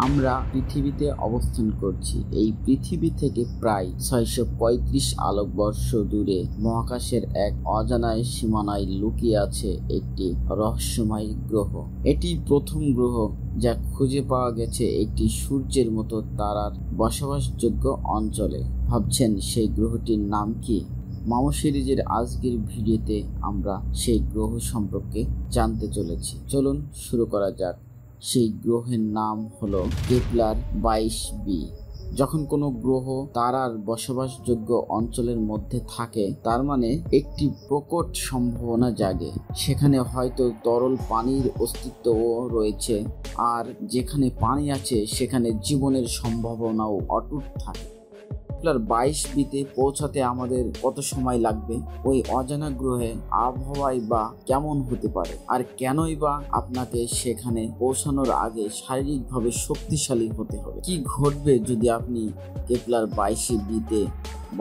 আমরা পৃথিবীতে অবস্থান করছি। এই পৃথিবী থেকে প্রায় 635 আলোকবর্ষ দূরে মহাকাশের এক অজানায় সীমানায় লুকিয়ে আছে একটি রহস্যময় গ্রহ। এটি প্রথম গ্রহ যা খুঁজে পাওয়া গেছে একটি সূর্যের মতো তারার বসবাসযোগ্য অঞ্চলে। ভাবছেন সেই গ্রহটির নাম কি? মামু সিরিজের আজকের ভিডিওতে আমরা সেই গ্রহ সম্পর্কে জানতে চলেছি। চলুন শুরু করা যাক। সেই গ্রহের নাম হলো কেপলার 22b। যখন কোনো গ্রহ তারার বসবাসযোগ্য অঞ্চলের মধ্যে থাকে, তার মানে একটি প্রকট সম্ভাবনা জাগে। সেখানে হয়তো তরল পানির অস্তিত্বও রয়েছে, আর যেখানে পানি আছে সেখানে জীবনের সম্ভাবনাও অটুট থাকে। কেপলার 22bতে পৌঁছাতে আমাদের কত সময় লাগবে? ওই অজানা গ্রহে আবহাওয়াই বা কেমন হতে পারে? আর কেনই বা আপনাকে সেখানে পৌঁছানোর আগে শারীরিকভাবে শক্তিশালী হতে হবে? কি ঘটবে যদি আপনি কেপলার 22bতে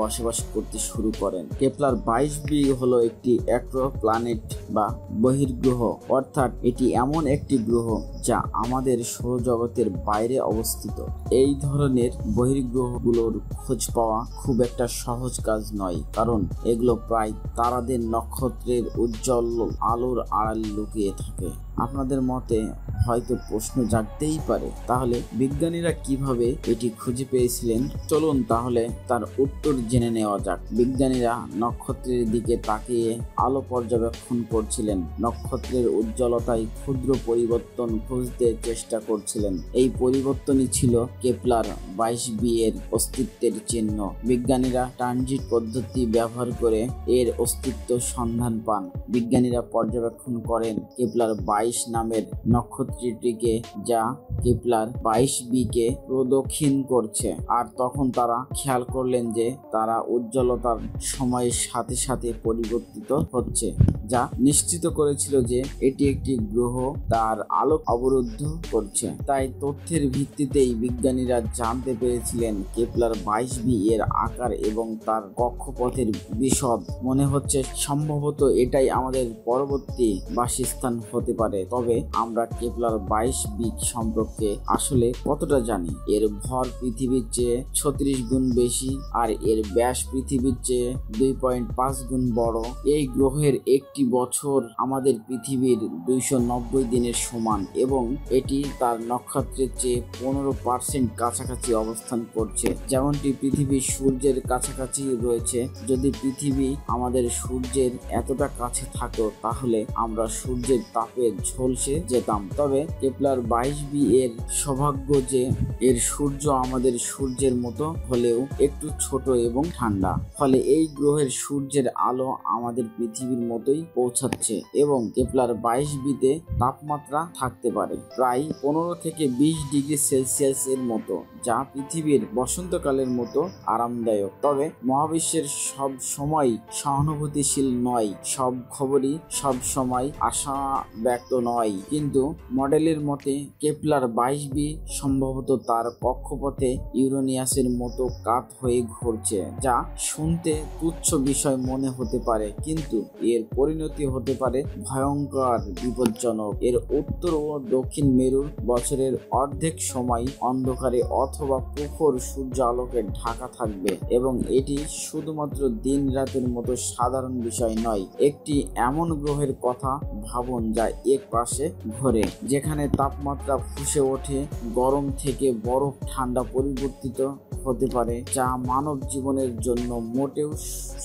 বসবাস করতে শুরু করেন? কেপলার 22b হলো একটি এক্সোপ্ল্যানেট বা বহির্গ্রহ, অর্থাৎ এটি এমন একটি গ্রহ যা আমাদের সৌরজগতের বাইরে অবস্থিত। এই ধরনের বহির্গ্রহগুলোর খোঁজ পাওয়া খুব একটা সহজ কাজ নয়, কারণ এগুলো প্রায় তারাদের নক্ষত্রের উজ্জ্বল আলোর আড়ালে লুকিয়ে থাকে। আপনাদের মতে হয়তো প্রশ্ন জাগতেই পারে, তাহলে বিজ্ঞানীরা কিভাবে এটি খুঁজে পেয়েছিলেন? চলুন তাহলে তার উত্তর জেনে নেওয়া যাক। বিজ্ঞানীরা নক্ষত্রের দিকে তাকিয়ে আলো পর্যবেক্ষণ করছিলেন। নক্ষত্রের উজ্জ্বলতায় ক্ষুদ্র পরিবর্তন খুঁজতে চেষ্টা করছিলেন। এই পরিবর্তনই ছিল কেপলার 22b এর অস্তিত্বের চিহ্ন। বিজ্ঞানীরা ট্রানজিট পদ্ধতি ব্যবহার করে এর অস্তিত্ব সন্ধান পান। বিজ্ঞানীরা পর্যবেক্ষণ করেন কেপলার 22 নামের নক্ষত্রটিকে, যা কেপলার 22b কে প্রদক্ষিণ করছে। আর তখন তারা খেয়াল করলেন যে তারা উজ্জ্বলতার সময়ের সাথে সাথে পরিবর্তিত হচ্ছে, যা নিশ্চিত করেছিল যে এটি একটি গ্রহ তার আলোক অবরুদ্ধ করছে। তাই তথ্যের ভিত্তিতেই বিজ্ঞানীরা জানতে পেরেছিলেন কেপলার 22b এর আকার এবং তার কক্ষপথের বিশদ। মনে হচ্ছে সম্ভবত এটাই আমাদের পরবর্তী বাসস্থান হতে পারে। তবে আমরা কেপলার 22b সম্পর্কে আসলে কতটা জানি? এর ভর পৃথিবীর চেয়ে 36 গুণ বেশি, আর এর ব্যাস পৃথিবীর চেয়ে 2.5 গুণ বড়। এই গ্রহের একটি বছর আমাদের পৃথিবীর 290 দিনের সমান, এবং এটি তার নক্ষত্রের চেয়ে 15% কাছাকাছি অবস্থান করছে। যেমনটি পৃথিবী সূর্যের কাছাকাছি রয়েছে, যদি পৃথিবী আমাদের সূর্যের এতটা কাছে থাকতো তাহলে আমরা সূর্যের তাপে ঝলসে যেতাম। তবে কেপলার 22b এর সৌভাগ্য যে এর সূর্য আমাদের সূর্যের মতো হলেও একটু ছোট এবং ঠান্ডা, ফলে এই গ্রহের সূর্যের আলো আমাদের পৃথিবীর মতোই পৌঁছাচ্ছে, এবং কেপলার 22bতে তাপমাত্রা থাকতে পারে প্রায় 15 থেকে 20 ডিগ্রি সেলসিয়াস এর মতো, যা পৃথিবীর বসন্তকালের মতো আরামদায়ক। তবে মহাবিশ্বের সব সময় সহানুভূতিশীল নয়, সব খবরই সব সময় আশা ব্যক্ত নয়। কিন্তু মডেলের মতে কেপলার 22b সম্ভবত তার কক্ষপথে ইউরেনাসের মতো কাত হয়ে ঘুরছে, যা শুনতে তুচ্ছ বিষয় মনে হতে পারে, কিন্তু এর পরিণতি হতে পারে ভয়ঙ্কর বিপজ্জনক। এর উত্তর ও দক্ষিণ মেরুর বছরের অর্ধেক সময় অন্ধকারে অথবা প্রখর সূর্য আলোকে ঢাকা থাকবে, এবং এটি শুধুমাত্র দিন রাতের মতো সাধারণ বিষয় নয়। একটি এমন গ্রহের কথা ভাবুন যা এক পাশে ঘোরে, যেখানে তাপমাত্রা ফুঁসে ওঠে, গরম থেকে বরফ ঠান্ডা পরিবর্তিত হতে পারে, যা মানব জীবনের জন্য মোটেও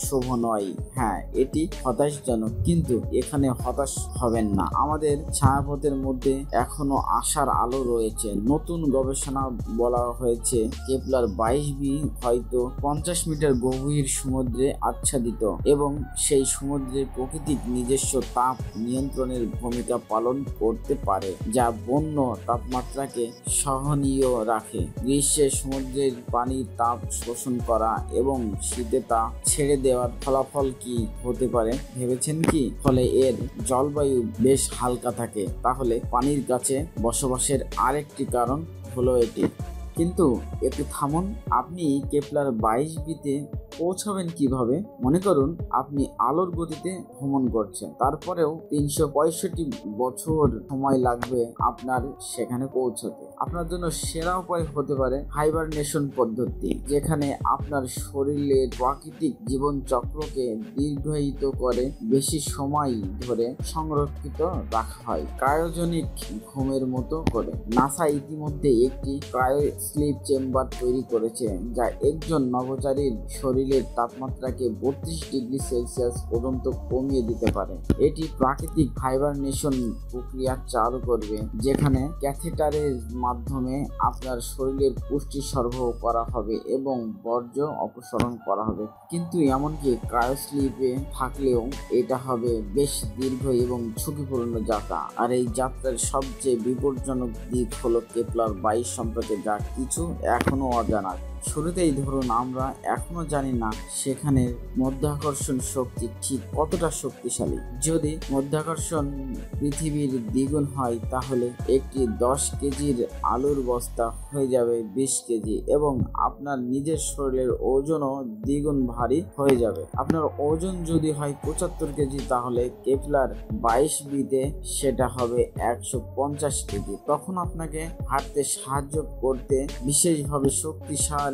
শুভ নয়। হ্যাঁ, এটি হতাশাজনক, কিন্তু এখানে হতাশ হবেন না। আমাদের ছায়াপথের মধ্যে এখনো আশার আলো রয়েছে। নতুন গবেষণা বলা হয়েছে কেপলার 22b হয়তো 50 মিটার গভীর সমুদ্রে আচ্ছাদিত, এবং সেই সমুদ্রের প্রকৃতিক নিজস্ব তাপ নিয়ন্ত্রণের ভূমিকা পালন করতে পারে, যা বন্য তাপমাত্রাকে সহনীয় রাখে। গ্রীষ্মে সমুদ্রের পানির তাপ শোষণ করা এবং শীতে তা ছেড়ে দেওয়ার ফলাফল কি হতে পারে ভেবেছেন কি? ফলে এর জলবায়ু বেশ হালকা থাকে। তাহলে পানির কাছে বসবাসের আরেকটি কারণ হলো এটি। কিন্তু একটু থামুন, আপনি কেপলার 22bতে পৌঁছাবেন কিভাবে? মনে করুন আপনি আলোর গতিতে ভ্রমণ করছেন, তারপরেও 365 বছর সময় লাগবে আপনার সেখানে পৌঁছতে। আপনার জন্য সেরা উপায় হতে পারে হাইবারনেশন পদ্ধতি, যেখানে আপনার শরীরের প্রাকৃতিক জীবন চক্রকে দীর্ঘায়িত করে বেশি সময় ধরে সংরক্ষিত রাখা হয় ক্রায়োজেনিক ঘুমের মতো করে। নাসা ইতিমধ্যে একটি ক্রায়ো স্লিপ চেম্বার তৈরি করেছে, যা একজন নভোচারীর শরীরের তাপমাত্রাকে 32 ডিগ্রি সেলসিয়াস পর্যন্ত কমিয়ে দিতে পারে। এটি প্রাকৃতিক হাইবারনেশন প্রক্রিয়া চালু করবে, যেখানে ক্যাথেটারের মাধ্যমে আপনার শরীরের পুষ্টি সরবরাহ করা হবে এবং বর্জ্য অপসারণ করা হবে। কিন্তু এমনকি ক্রায়োস্লিপে থাকলেও এটা হবে বেশ দীর্ঘ এবং ঝুঁকিপূর্ণ যাত্রা। আর এই যাত্রার সবচেয়ে বিপজ্জনক দিক হলো কেপলার 22 সম্পর্কে যা কিছু এখনো অজানা। শুরুতেই ধরুন আমরা এখনো জানি না সেখানে মধ্যাকর্ষণ শক্তি ঠিক কতটা শক্তিশালী। যদি মধ্যাকর্ষণ পৃথিবীর দ্বিগুণ হয় তাহলে একটি 10 কেজির আলুর বস্তা হয়ে যাবে 20 কেজি এবং আপনার নিজের শরীরের ওজনও দ্বিগুণ ভারী হয়ে যাবে। আপনার ওজন যদি হয় 75 কেজি তাহলে কেপলার 22bতে সেটা হবে 150 কেজি। তখন আপনাকে হাঁটতে সাহায্য করতে বিশেষভাবে শক্তিশালী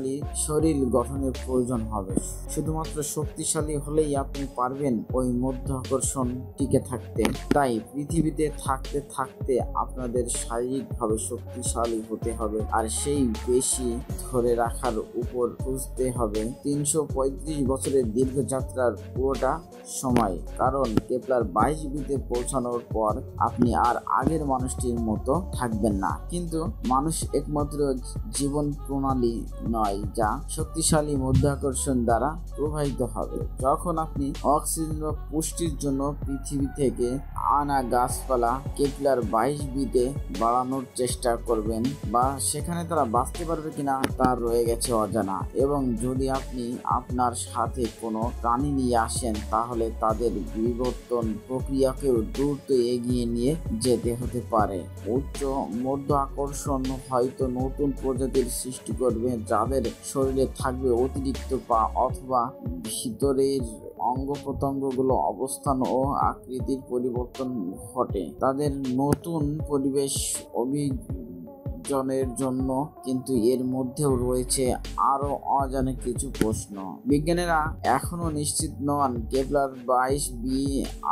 শরীর গঠনের প্রয়োজন হবে। শুধুমাত্র শক্তিশালী হলেই আপনি পারবেন ওই মধ্যাকর্ষণ টিকে থাকতে। তাই পৃথিবীতে থাকতে থাকতে আপনাদের শারীরিকভাবে শক্তিশালী হতে হবে, আর সেই পেশি ধরে রাখার উপর খুঁজতে হবে 335 বছরের দীর্ঘ যাত্রার পুরোটা সময়। কারণ কেপলার 22bতে পৌঁছানোর পর আপনি আর আগের মানুষটির মতো থাকবেন না। কিন্তু মানুষ একমাত্র জীবন প্রণালী নয় যা শক্তিশালী মধ্যাকর্ষণ দ্বারা প্রবাহিত হবে। যখন আপনি অক্সিজেন বা পুষ্টির জন্য পৃথিবী থেকে আনা গাছপালা কেপলার 22bতে বাড়ানোর চেষ্টা করবেন, বা সেখানে তারা বাঁচতে পারবে কিনা তা রয়ে গেছে অজানা। এবং যদি আপনি আপনার সাথে কোনো প্রাণী নিয়ে আসেন তাহলে তাদের বিবর্তন প্রক্রিয়াকেও দ্রুত এগিয়ে নিয়ে যেতে হতে পারে। উচ্চ মধ্যাকর্ষণ হয়তো নতুন প্রজাতির সৃষ্টি করবে যাদের শরীরে থাকবে অতিরিক্ত পা অথবা ভিতরের অঙ্গ প্রত্যঙ্গগুলো অবস্থান ও আকৃতির পরিবর্তন ঘটে তাদের নতুন পরিবেশ অভিযোজনের জন্য। কিন্তু এর মধ্যেও রয়েছে আরো অজানা কিছু প্রশ্ন। বিজ্ঞানীরা এখনো নিশ্চিত নন কেপলার 22b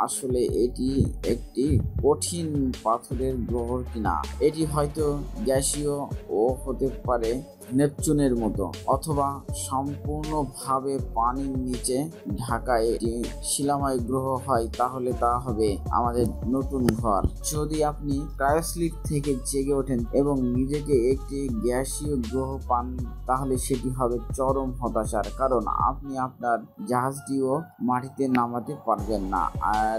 আসলে এটি একটি কঠিন পাথরের গ্রহ কিনা। এটি হয়তো গ্যাসীয় ও হতে পারে নেপচুনের মতো, অথবা সম্পূর্ণভাবে পানির নিচে ঢাকা একটি শিলাময় গ্রহ হয়, তাহলে তা হবে আমাদের নতুন ঘর। যদি আপনি ক্রায়োস্লিপ থেকে জেগে ওঠেন এবং নিজেকে একটি গ্যাসীয় গ্রহ পান তাহলে সেটি হবে চরম হতাশার, কারণ আপনি আপনার জাহাজটিও মাটিতে নামাতে পারবেন না। আর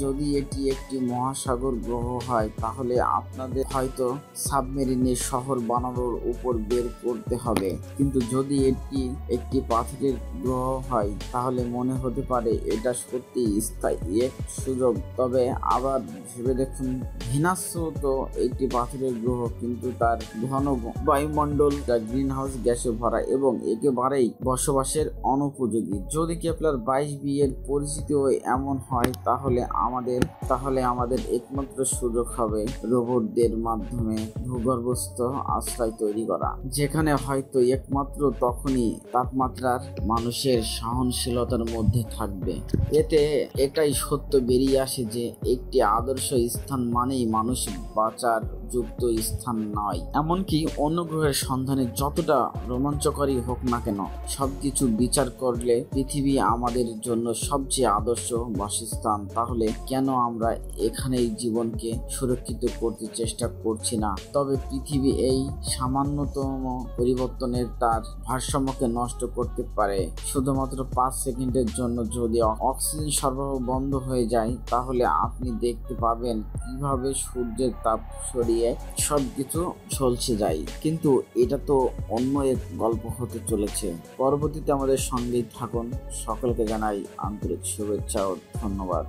যদি এটি একটি মহাসাগর গ্রহ হয় তাহলে আপনাদের হয়তো সাবমেরিনের শহর বানানোর উপর বের করতে হবে। কিন্তু যদি এটি একটি পাথরের গ্রহ হয় তাহলে মনে হতে পারে এটা সত্যি স্থায়ী এক সুযোগ। তবে আবার ভেবে দেখুন, ভিনাসও তো একটি পাথরের গ্রহ, কিন্তু তার ঘন বায়ুমণ্ডল যা গ্রিন হাউস গ্যাসে ভরা এবং একেবারেই বসবাসের অনুপযোগী। যদি কেপলার 22b এর পরিচিতিও এমন হয় তাহলে আমাদের একমাত্র সুযোগ হবে রোবটদের মাধ্যমে ভূগর্ভস্থ আশ্রয় তৈরি করা, যেখানে হয়তো একমাত্র তখনই তাপমাত্রার মানুষের সহনশীলতার মধ্যে থাকবে। এতে এটাই সত্য বেরিয়ে আসে যে একটি আদর্শ স্থান মানেই মানুষ বাঁচার যুক্ত স্থান নয়। এমনকি অন্য গ্রহের সন্ধানে যতটা রোমাঞ্চকরই হোক না কেন, সবকিছু বিচার করলে পৃথিবী আমাদের জন্য সবচেয়ে আদর্শ বাসস্থান। তাহলে কেন আমরা এখানেই জীবনকে সুরক্ষিত করতে চেষ্টা করছি না? তবে পৃথিবী এই সামান্যতম পরিবর্তনের তার ভারসাম্যকে নষ্ট করতে পারে। শুধুমাত্র 5 সেকেন্ডের জন্য যদি অক্সিজেন সরবরাহ বন্ধ হয়ে যায় তাহলে আপনি দেখতে পাবেন কিভাবে সূর্যের তাপ সরিয়ে সবকিছু ঝলসে যায়। কিন্তু এটা তো অন্য এক গল্প হতে চলেছে। পরবর্তীতে আমাদের সঙ্গেই থাকুন। সকলকে জানাই আন্তরিক শুভেচ্ছা ও ধন্যবাদ।